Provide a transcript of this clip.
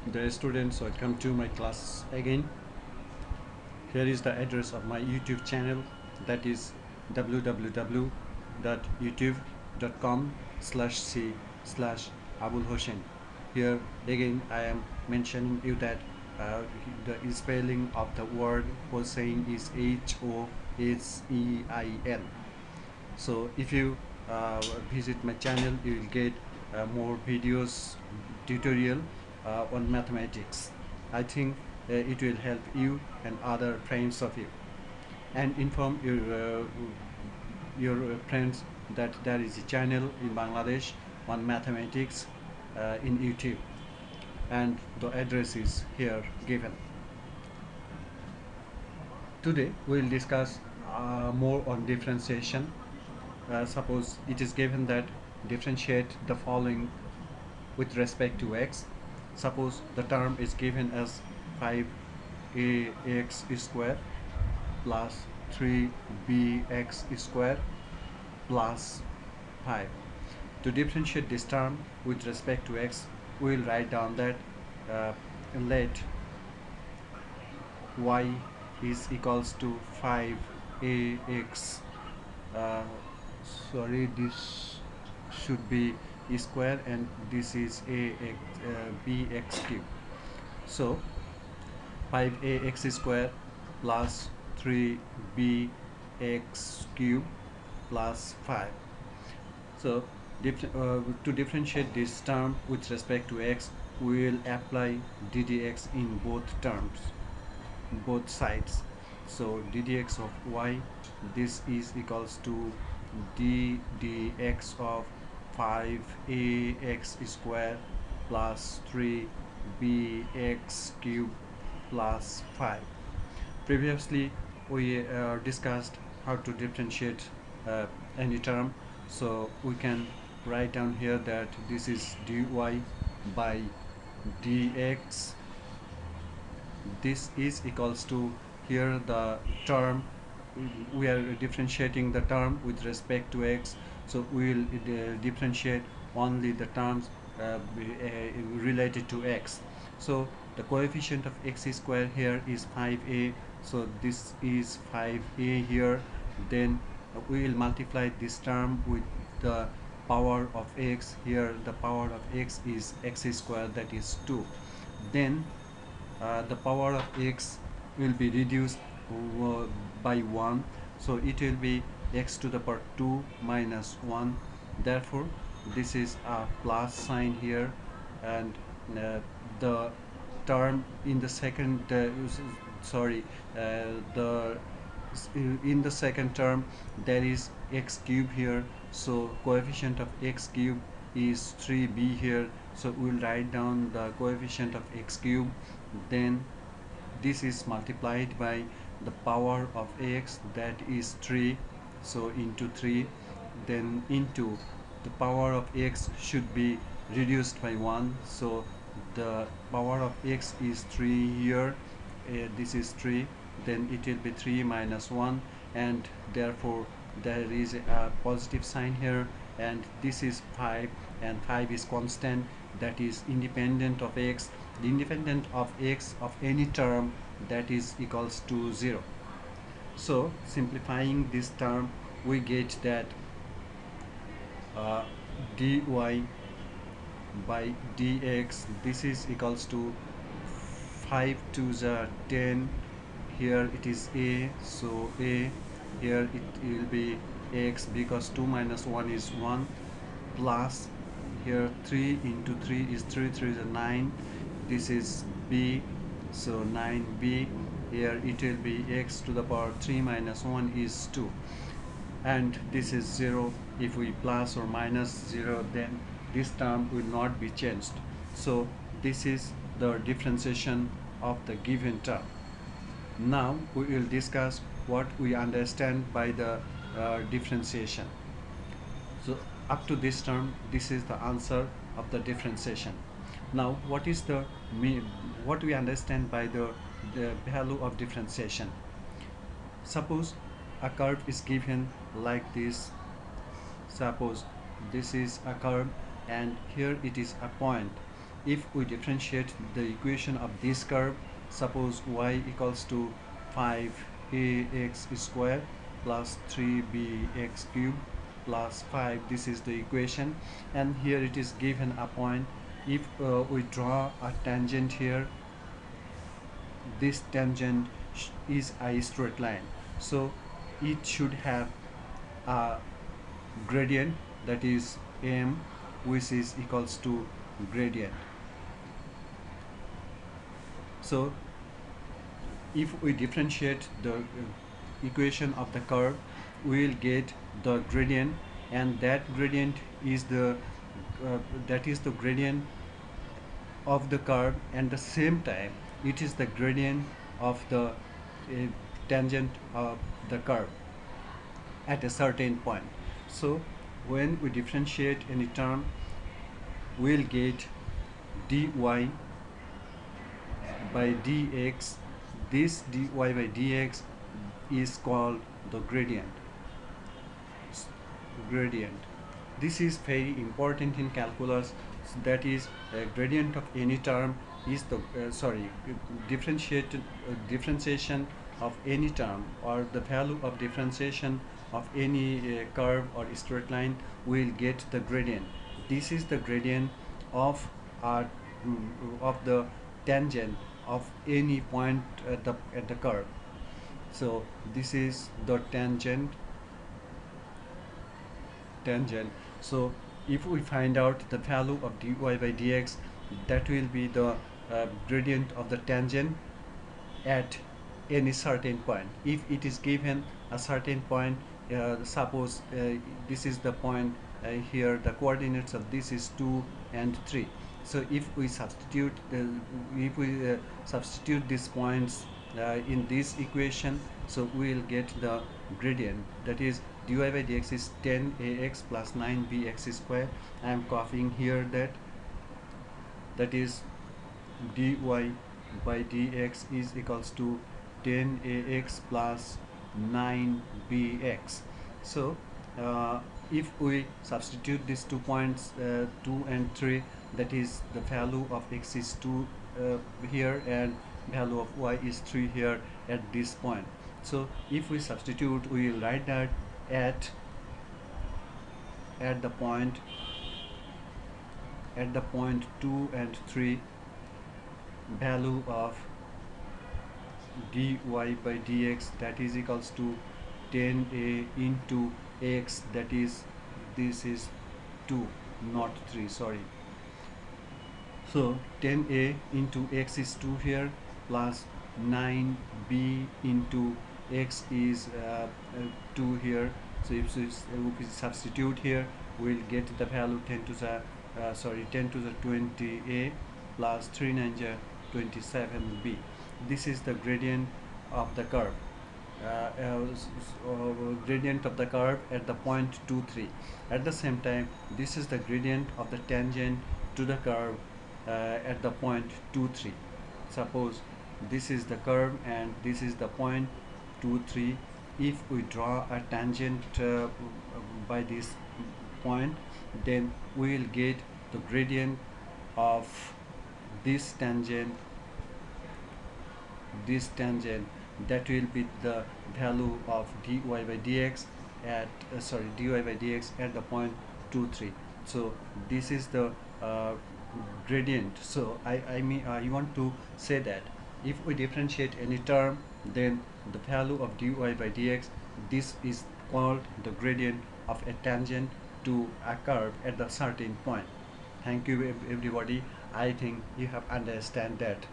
Dear students, welcome to my class again. Here is the address of my YouTube channel, that is www.youtube.com/c/Abul Hossein. Here again I am mentioning you that the spelling of the word Hossein is Hosein. So if you visit my channel, you will get more videos tutorial on mathematics. I think it will help you and other friends of you, and inform your friends that there is a channel in Bangladesh on mathematics in YouTube, and the address is here given. Today we will discuss more on differentiation. Suppose it is given that differentiate the following with respect to x. Suppose the term is given as 5ax square plus 3bx square plus 5. To differentiate this term with respect to x, we will write down that let y is equals to 5ax, sorry, this should be e square and this is bx cube. So 5ax square plus 3bx cube plus 5. So to differentiate this term with respect to x, we will apply ddx in both terms, both sides. So ddx of y, this is equals to ddx of 5ax square plus 3bx cube plus 5. Previously we discussed how to differentiate any term, so we can write down here that this is dy by dx. This is equals to, here the term, we are differentiating the term with respect to x, so we will differentiate only the terms related to x. So the coefficient of x square here is 5a, so this is 5a here. Then we will multiply this term with the power of x. Here the power of x is x square, that is 2. Then the power of x will be reduced by 1, so it will be x to the power 2 minus 1. Therefore this is a plus sign here, and the term in the second the in the second term there is x cube here, so coefficient of x cube is 3b here, so we'll write down the coefficient of x cube. Then this is multiplied by the power of x, that is 3, so into 3. Then into the power of x should be reduced by 1, so the power of x is 3 here, this is 3, then it will be 3 minus 1, and therefore there is a positive sign here, and this is 5, and 5 is constant, that is independent of x. The independent of x of any term, that is equals to 0. So simplifying this term, we get that dy by dx, this is equals to 5 to the 10, here it is a, so a, here it will be x, because 2 minus 1 is 1, plus here 3 into 3 is 3 is a 9, this is b, so 9b, here it will be x to the power 3 minus 1 is 2, and this is 0. If we plus or minus 0, then this term will not be changed. So this is the differentiation of the given term. Now we will discuss what we understand by the differentiation. So up to this term, this is the answer of the differentiation. Now what is what we understand by the value of differentiation? Suppose a curve is given like this. Suppose this is a curve and here it is a point. if we differentiate the equation of this curve, suppose y equals to 5ax square plus 3bx cube plus 5, this is the equation, and here it is given a point. If we draw a tangent here, this tangent is a straight line, so it should have a gradient, that is m, which is equals to gradient. So if we differentiate the equation of the curve, we will get the gradient, and that gradient is the gradient of the curve, and the same time it is the gradient of the tangent of the curve at a certain point. So when we differentiate any term, we'll get dy by dx. This dy by dx is called the gradient. This is very important in calculus. So that is, gradient of any term is the differentiation of any term, or the value of differentiation of any curve or straight line, will get the gradient. This is the gradient of the tangent of any point at the curve. So this is the tangent. So if we find out the value of dy by dx, that will be the gradient of the tangent at any certain point. If it is given a certain point, suppose this is the point, here the coordinates of this is 2 and 3. So if we substitute these points in this equation, so we will get the gradient, that is dy by dx is 10ax plus 9bx square. I am copying here that is dy by dx is equals to 10ax plus 9bx. So if we substitute these 2 points, 2 and 3, that is the value of x is 2 here, and value of y is 3 here at this point. So if we substitute, we will write that at the point 2 and 3, value of dy by dx, that is equals to 10a into x, that is, this is 2 not 3, sorry. So 10a into x is 2 here, plus 9b into x is 2 here. So if we substitute here, we'll get the value 10 to the 20a plus 3 9 27b. This is the gradient of the curve. Gradient of the curve at the point 2 3. At the same time, this is the gradient of the tangent to the curve at the point 2 3. Suppose this is the curve and this is the point 2 3. If we draw a tangent by this point, then we will get the gradient of this tangent, that will be the value of dy by dx at the point 2 3. So this is the gradient. So I want to say that if we differentiate any term, then the value of dy by dx, this is called the gradient of a tangent to a curve at a certain point. Thank you everybody. I think you have understand that.